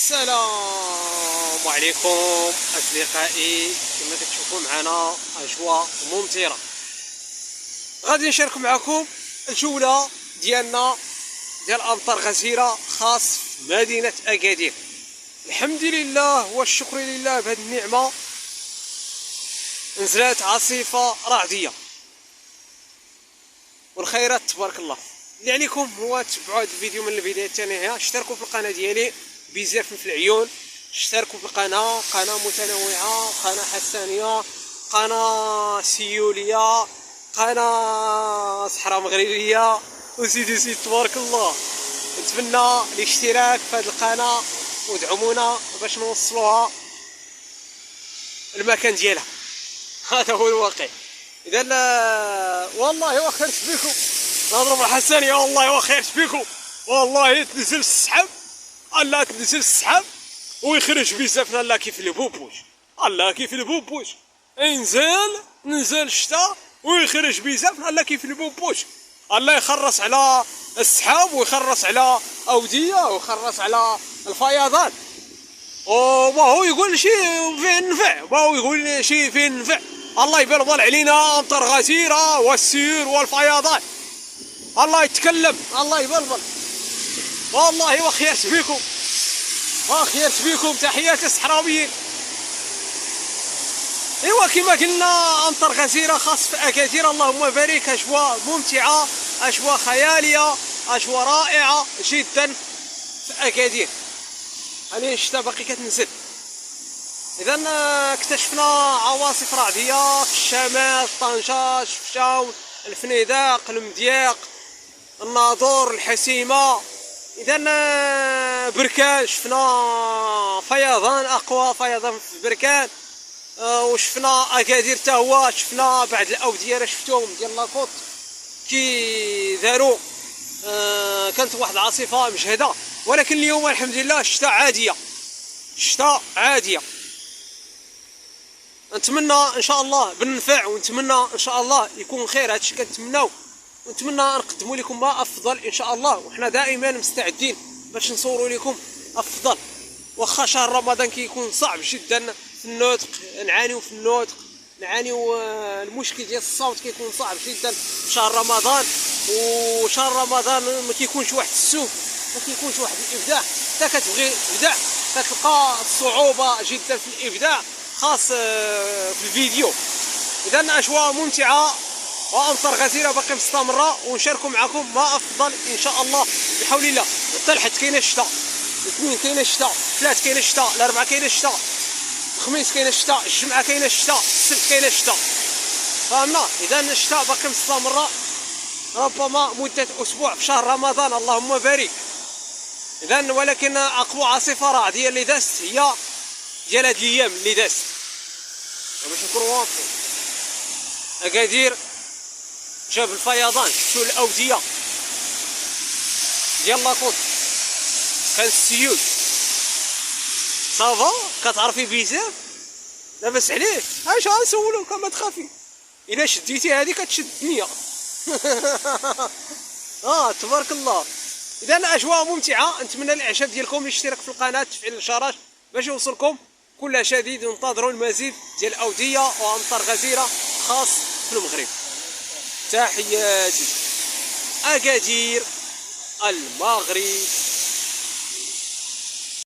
السلام عليكم اصدقائي. كما كتشوفوا معنا اجواء ممطره. غادي نشارك معكم الجوله ديالنا ديال امطار غزيره خاص مدينه اكادير. الحمد لله والشكر لله بهذه النعمه. نزلت عاصفه رعديه والخيرات تبارك الله. اللي عليكم هو تبعوا هذا الفيديو من البدايه حتى النهايه، اشتركوا في القناه ديالي بزاف في العيون، اشتركوا في القناه، قناه متنوعه، قناه حسانيه، قناه سيوليه، قناه صحراء مغربيه وسيدي تبارك الله. نتمنى الاشتراك في هذه القناه ودعمونا باش نوصلوها المكان ديالها. هذا هو الواقع. اذا والله وخيرت بكم نضرب الحسانيه، والله وخيرت بكم، والله تنزل السحاب، الله تنزل السحاب ويخرج بزاف الله كيف البوبوش، الله كيف البوبوش، ننزل الشتاء ويخرج بزاف الله كيف البوبوش. الله يخرص على السحاب ويخرص على اوديه ويخرص على الفيضان. وما هو يقول شي فيه نفع، ما هو يقول شي فيه نفع. الله يبلبل علينا امطار غزيره والسيول والفيضان. الله يتكلم، الله يبلبل. والله وخيرت بكم، وخيرت بكم. تحيات الصحراويين. ايوا كما قلنا امطار غزيره خاص في اكادير. اللهم بارك. اجواء ممتعه، اجواء خياليه، اجواء رائعه جدا في اكادير. حاليا الشتاء باقي كتنزل. اذا اكتشفنا عواصف رعديه في الشمال، طنجه، شفشاون، الفنيدق، المدياق، الناظور، الحسيمه. اذا بركان شفنا فيضان، اقوى فيضان في بركان. وشفنا اكادير تا هو، شفنا بعض الاوديه راه شفتوهم ديال لاكوط كي داروا. كانت واحد العاصفه مجهده، ولكن اليوم الحمد لله الشتاء عاديه، الشتاء عاديه. نتمنى ان شاء الله بالنفع، ونتمنى ان شاء الله يكون خير. هادشي كنتمناو، ونتمنى نقدموا لكم ما افضل ان شاء الله. وحنا دائما مستعدين باش نصوروا لكم افضل. واخا شهر رمضان كيكون صعب جدا في النطق، نعانيو في النطق، نعانيو المشكل ديال الصوت كيكون صعب جدا في شهر رمضان. وشهر رمضان ما كيكونش واحد السوق، ما كيكونش واحد الابداع. حتى كتبغي تبدع كتلقى الصعوبه جدا في الابداع خاص في الفيديو. اذا اجواء ممتعه وامطار غزيره باقي مستمره، ونشاركوا معكم ما افضل ان شاء الله بحول الله. حتى الحد كاين الشتاء، الاثنين كاين الشتاء، الثلاث كاين الشتاء، الاربعاء كاين الشتاء، الخميس كاين الشتاء، الجمعه كاين الشتاء، السبت كاين الشتاء. فهمنا؟ اذا الشتاء باقي مستمره، ربما مده اسبوع في شهر رمضان، اللهم بارك. اذا ولكن اقوى عاصفه رعديه اللي دازت هي ديال هاد الايام اللي دازت. باش نكونوا واضحين، اكادير جاب الفيضان، شفتوا الاوديه ديال لاكوط، كان السيول صافا كتعرفي بزاف لاباس عليه. اش غنسولوك ما تخافي، الا شديتي هذه كتشد الدنيا. تبارك الله. اذا اجواء ممتعه. نتمنى الاعجاب ديالكم، الاشتراك في القناه، تفعيل الجرس باش يوصلكم كل جديد. انتظروا المزيد ديال الاوديه وامطار غزيره خاص في المغرب. تحياتي. اكادير، المغرب.